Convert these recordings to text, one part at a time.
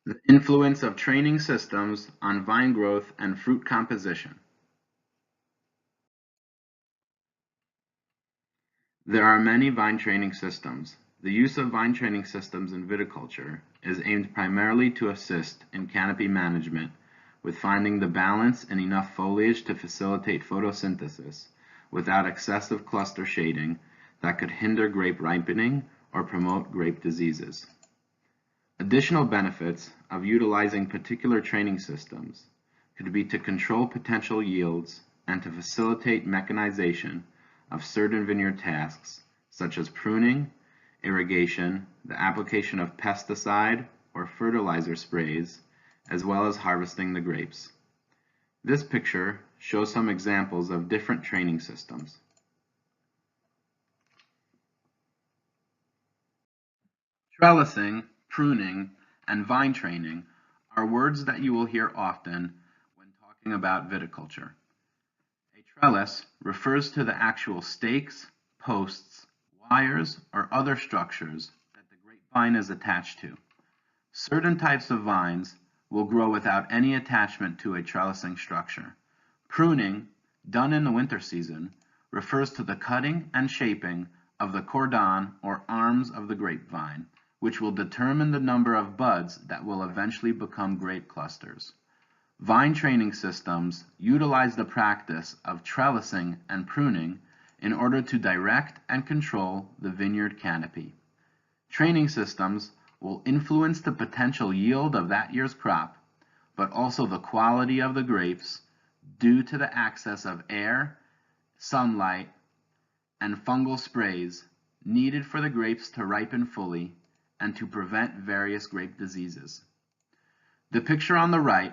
The influence of training systems on vine growth and fruit composition. There are many vine training systems. The use of vine training systems in viticulture is aimed primarily to assist in canopy management with finding the balance and enough foliage to facilitate photosynthesis without excessive cluster shading that could hinder grape ripening or promote grape diseases. Additional benefits of utilizing particular training systems could be to control potential yields and to facilitate mechanization of certain vineyard tasks, such as pruning, irrigation, the application of pesticide or fertilizer sprays, as well as harvesting the grapes. This picture shows some examples of different training systems. Trellising, pruning, and vine training are words that you will hear often when talking about viticulture. A trellis refers to the actual stakes, posts, wires, or other structures that the grapevine is attached to. Certain types of vines will grow without any attachment to a trellising structure. Pruning, done in the winter season, refers to the cutting and shaping of the cordon or arms of the grapevine, which will determine the number of buds that will eventually become grape clusters. Vine training systems utilize the practice of trellising and pruning in order to direct and control the vineyard canopy. Training systems will influence the potential yield of that year's crop, but also the quality of the grapes due to the access of air, sunlight, and fungal sprays needed for the grapes to ripen fully and to prevent various grape diseases. The picture on the right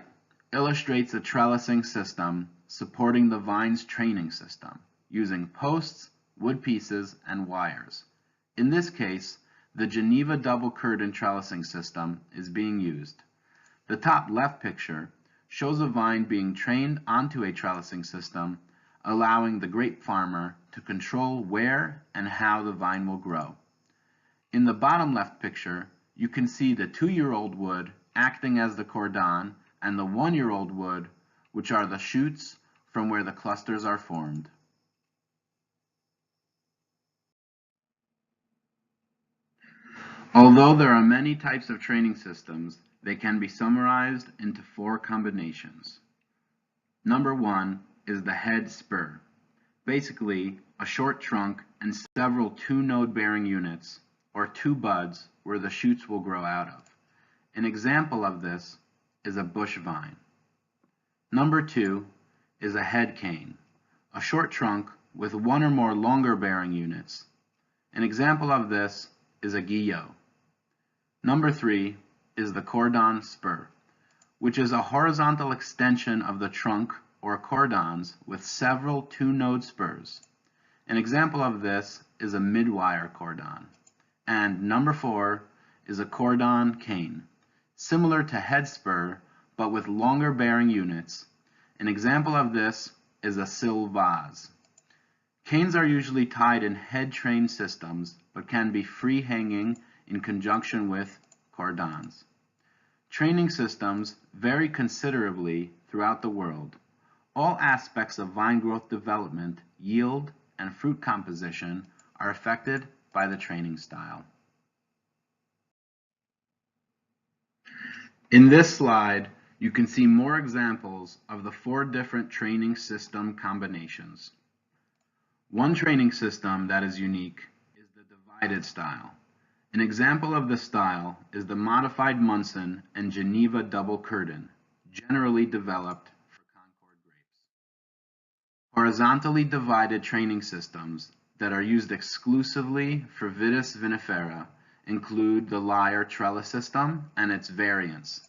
illustrates a trellising system supporting the vine's training system, using posts, wood pieces, and wires. In this case, the Geneva double curtain trellising system is being used. The top left picture shows a vine being trained onto a trellising system, allowing the grape farmer to control where and how the vine will grow. In the bottom left picture, you can see the 2-year-old wood acting as the cordon and the 1-year-old wood, which are the shoots from where the clusters are formed. Although there are many types of training systems, they can be summarized into 4 combinations. Number 1 is the head spur. Basically, a short trunk and several 2-node bearing units, or 2 buds, where the shoots will grow out of. An example of this is a bush vine. Number 2 is a head cane, a short trunk with 1 or more longer bearing units. An example of this is a guillot. Number 3 is the cordon spur, which is a horizontal extension of the trunk or cordons with several 2-node spurs. An example of this is a mid-wire cordon. And number 4 is a cordon cane, similar to head spur but with longer bearing units. An example of this is a sill vase. Canes are usually tied in head train systems but can be free hanging in conjunction with cordons. Training systems vary considerably throughout the world. All aspects of vine growth development, yield, and fruit composition are affected by the training style. In this slide, you can see more examples of the 4 different training system combinations. One training system that is unique is the divided style. An example of this style is the modified Munson and Geneva double curtain, generally developed for Concord grapes. Horizontally divided training systems that are used exclusively for Vitis vinifera include the lyre trellis system and its variants.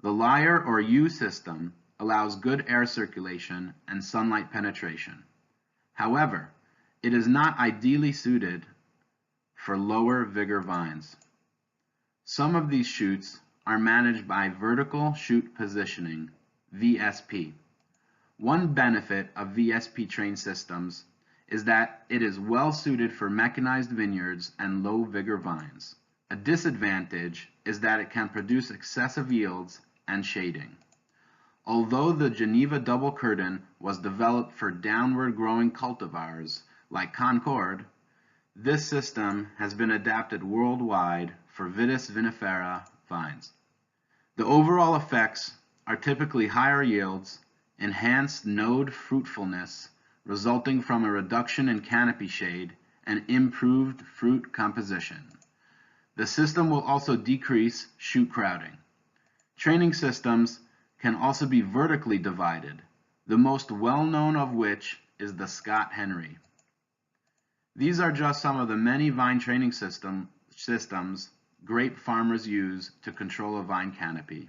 The lyre or U system allows good air circulation and sunlight penetration. However, it is not ideally suited for lower vigor vines. Some of these shoots are managed by vertical shoot positioning, VSP. One benefit of VSP train systems is that it is well suited for mechanized vineyards and low vigor vines. A disadvantage is that it can produce excessive yields and shading. Although the Geneva double curtain was developed for downward growing cultivars like Concord, this system has been adapted worldwide for Vitis vinifera vines. The overall effects are typically higher yields, enhanced node fruitfulness resulting from a reduction in canopy shade, and improved fruit composition. The system will also decrease shoot crowding. Training systems can also be vertically divided, the most well-known of which is the Scott Henry. These are just some of the many vine training systems grape farmers use to control a vine canopy.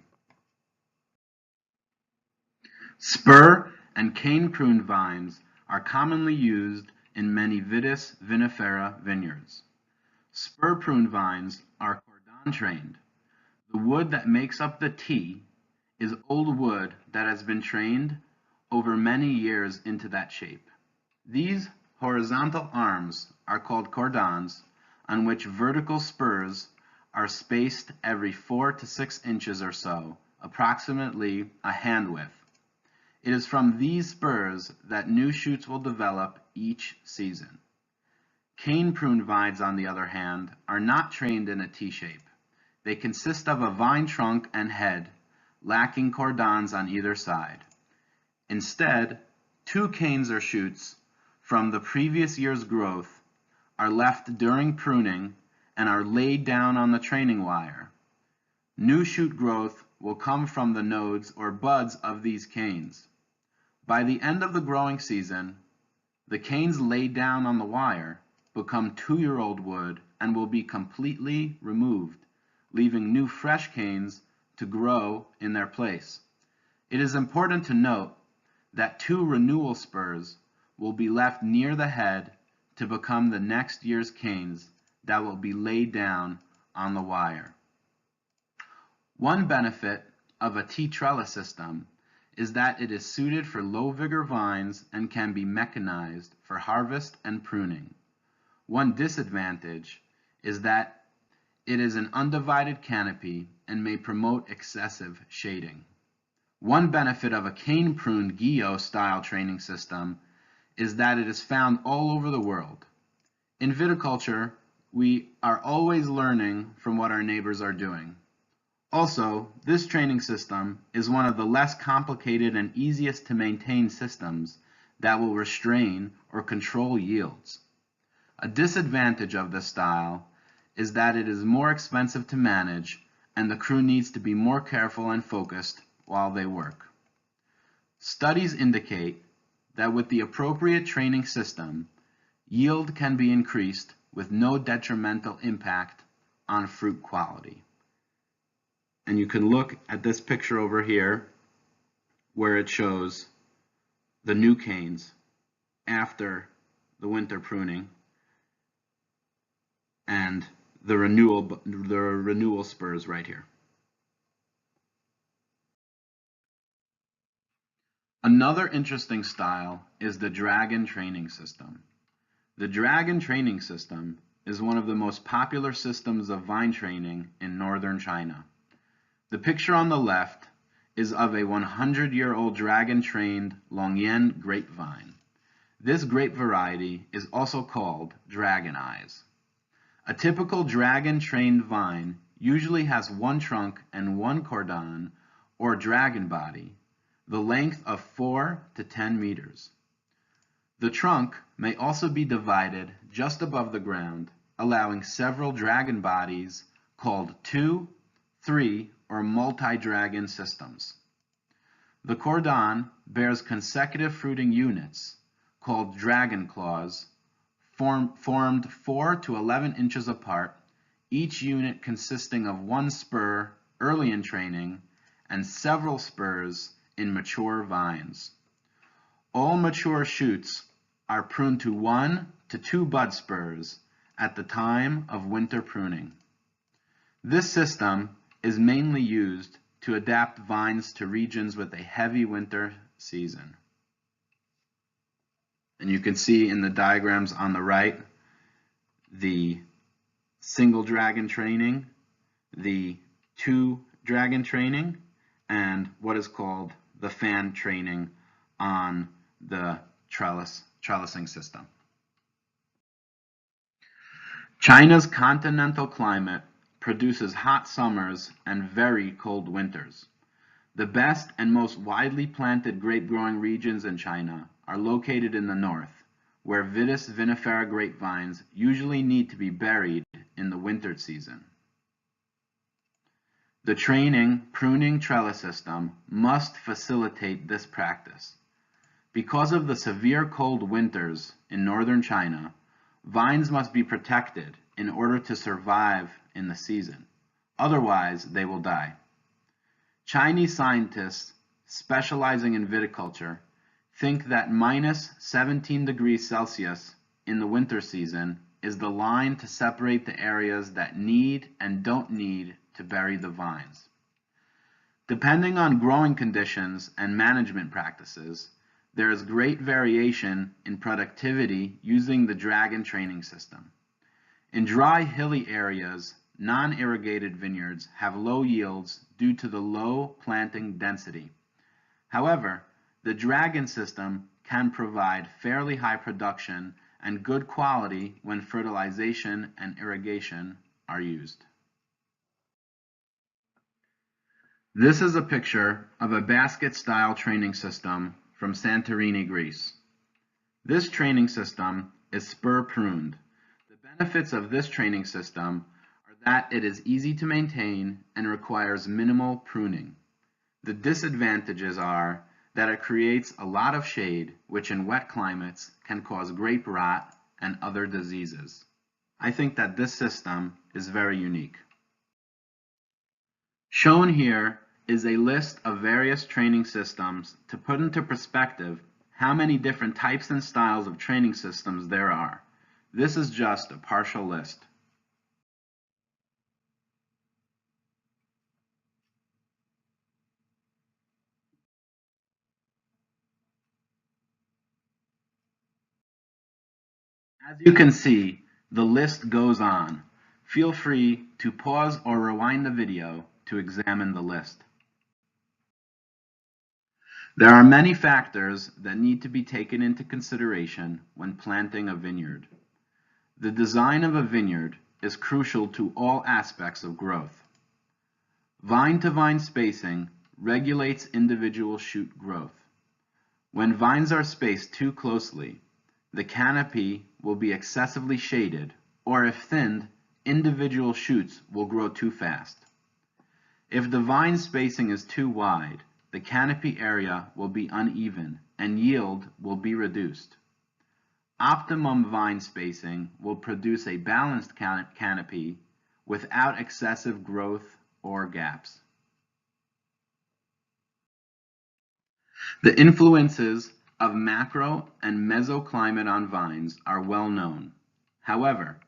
Spur and cane prune vines are commonly used in many Vitis vinifera vineyards. Spur prune vines are cordon trained. The wood that makes up the T is old wood that has been trained over many years into that shape. These horizontal arms are called cordons, on which vertical spurs are spaced every 4 to 6 inches or so, approximately a hand width. It is from these spurs that new shoots will develop each season. Cane prune vines, on the other hand, are not trained in a T-shape. They consist of a vine trunk and head, lacking cordons on either side. Instead, 2 canes or shoots from the previous year's growth are left during pruning and are laid down on the training wire. New shoot growth will come from the nodes or buds of these canes. By the end of the growing season, the canes laid down on the wire become 2-year-old wood and will be completely removed, leaving new fresh canes to grow in their place. It is important to note that 2 renewal spurs will be left near the head to become the next year's canes that will be laid down on the wire. One benefit of a T-trellis system is that it is suited for low vigor vines and can be mechanized for harvest and pruning. One disadvantage is that it is an undivided canopy and may promote excessive shading. One benefit of a cane pruned Guillot style training system is that it is found all over the world. In viticulture, we are always learning from what our neighbors are doing. Also, this training system is one of the less complicated and easiest to maintain systems that will restrain or control yields. A disadvantage of this style is that it is more expensive to manage and the crew needs to be more careful and focused while they work. Studies indicate that with the appropriate training system, yield can be increased with no detrimental impact on fruit quality. And you can look at this picture over here where it shows the new canes after the winter pruning and the renewal spurs right here. Another interesting style is the dragon training system. The dragon training system is one of the most popular systems of vine training in northern China. The picture on the left is of a 100-year-old dragon-trained Longyan grapevine. This grape variety is also called dragon eyes. A typical dragon-trained vine usually has 1 trunk and 1 cordon or dragon body, the length of 4 to 10 meters. The trunk may also be divided just above the ground, allowing several dragon bodies called 2, 3, or multi-dragon systems. The cordon bears consecutive fruiting units, called dragon claws, formed 4 to 11 inches apart, each unit consisting of 1 spur early in training and several spurs in mature vines. All mature shoots are pruned to 1 to 2 bud spurs at the time of winter pruning. This system is mainly used to adapt vines to regions with a heavy winter season. And you can see in the diagrams on the right the single dragon training, the two dragon training, and what is called the fan training on the trellising system. China's continental climate produces hot summers and very cold winters. The best and most widely planted grape-growing regions in China are located in the north, where Vitis vinifera grapevines usually need to be buried in the winter season. The pruning trellis system must facilitate this practice. Because of the severe cold winters in northern China, vines must be protected in order to survive in the season. Otherwise, they will die. Chinese scientists specializing in viticulture think that minus 17 degrees Celsius in the winter season is the line to separate the areas that need and don't need to bury the vines. Depending on growing conditions and management practices, there is great variation in productivity using the dragon training system. In dry, hilly areas, non-irrigated vineyards have low yields due to the low planting density. However, the dragon system can provide fairly high production and good quality when fertilization and irrigation are used. This is a picture of a basket-style training system from Santorini, Greece. This training system is spur pruned. The benefits of this training system are that it is easy to maintain and requires minimal pruning. The disadvantages are that it creates a lot of shade, which in wet climates can cause grape rot and other diseases. I think that this system is very unique. Shown here is a list of various training systems to put into perspective how many different types and styles of training systems there are. This is just a partial list. As you can see, the list goes on. Feel free to pause or rewind the video to examine the list. There are many factors that need to be taken into consideration when planting a vineyard. The design of a vineyard is crucial to all aspects of growth. Vine-to-vine spacing regulates individual shoot growth. When vines are spaced too closely, the canopy will be excessively shaded, or if thinned, individual shoots will grow too fast. If the vine spacing is too wide, the canopy area will be uneven and yield will be reduced. Optimum vine spacing will produce a balanced canopy without excessive growth or gaps. The influences of macro and mesoclimate on vines are well known. However,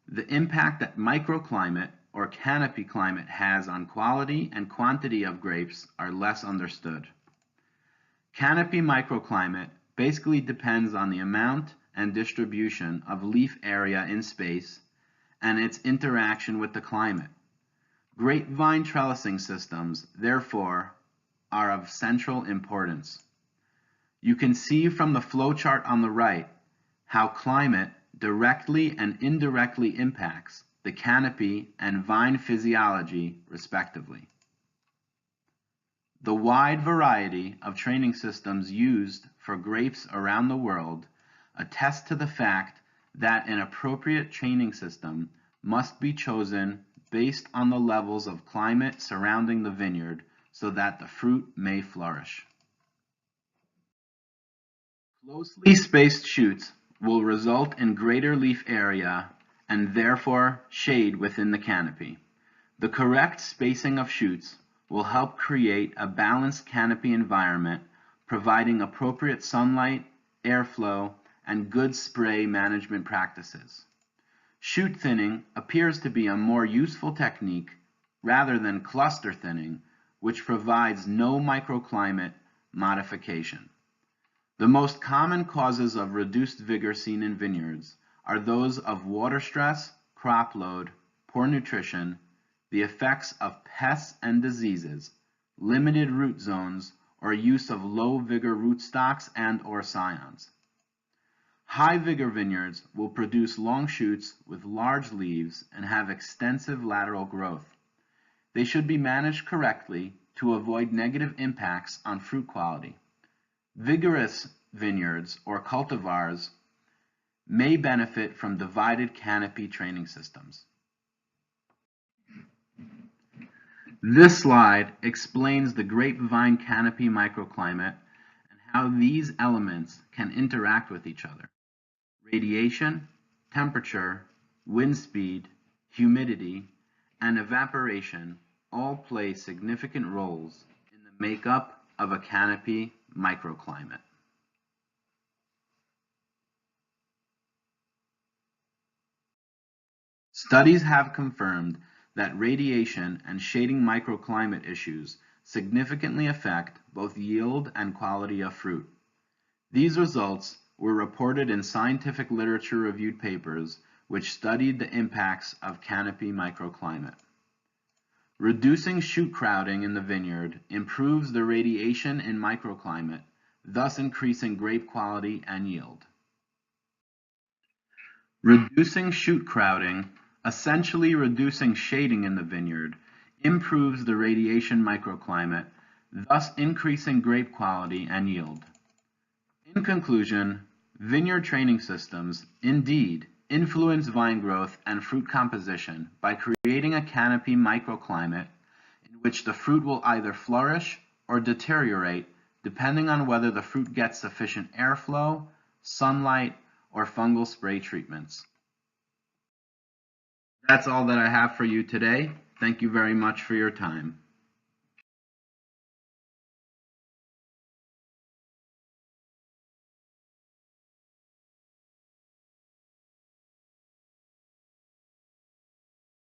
the impact that microclimate or canopy climate has on quality and quantity of grapes are less understood. Canopy microclimate basically depends on the amount and distribution of leaf area in space and its interaction with the climate. Grapevine trellising systems, therefore, are of central importance. You can see from the flowchart on the right how climate directly and indirectly impacts the canopy and vine physiology, respectively. The wide variety of training systems used for grapes around the world attest to the fact that an appropriate training system must be chosen based on the levels of climate surrounding the vineyard so that the fruit may flourish. Closely spaced shoots will result in greater leaf area and therefore shade within the canopy. The correct spacing of shoots will help create a balanced canopy environment, providing appropriate sunlight, airflow, and good spray management practices. Shoot thinning appears to be a more useful technique rather than cluster thinning, which provides no microclimate modification. The most common causes of reduced vigor seen in vineyards are those of water stress, crop load, poor nutrition, the effects of pests and diseases, limited root zones, or use of low vigor rootstocks and/or scions. High vigor vineyards will produce long shoots with large leaves and have extensive lateral growth. They should be managed correctly to avoid negative impacts on fruit quality. Vigorous vineyards or cultivars may benefit from divided canopy training systems. This slide explains the grapevine canopy microclimate and how these elements can interact with each other. Radiation, temperature, wind speed, humidity, and evaporation all play significant roles in the makeup of a canopy microclimate. Studies have confirmed that radiation and shading microclimate issues significantly affect both yield and quality of fruit. These results were reported in scientific literature-reviewed papers which studied the impacts of canopy microclimate. Reducing shoot crowding in the vineyard improves the radiation in microclimate, thus increasing grape quality and yield. Reducing shoot crowding, essentially reducing shading in the vineyard, improves the radiation microclimate, thus increasing grape quality and yield. In conclusion, vineyard training systems indeed influence vine growth and fruit composition by creating a canopy microclimate in which the fruit will either flourish or deteriorate depending on whether the fruit gets sufficient airflow, sunlight, or fungal spray treatments. That's all that I have for you today. Thank you very much for your time.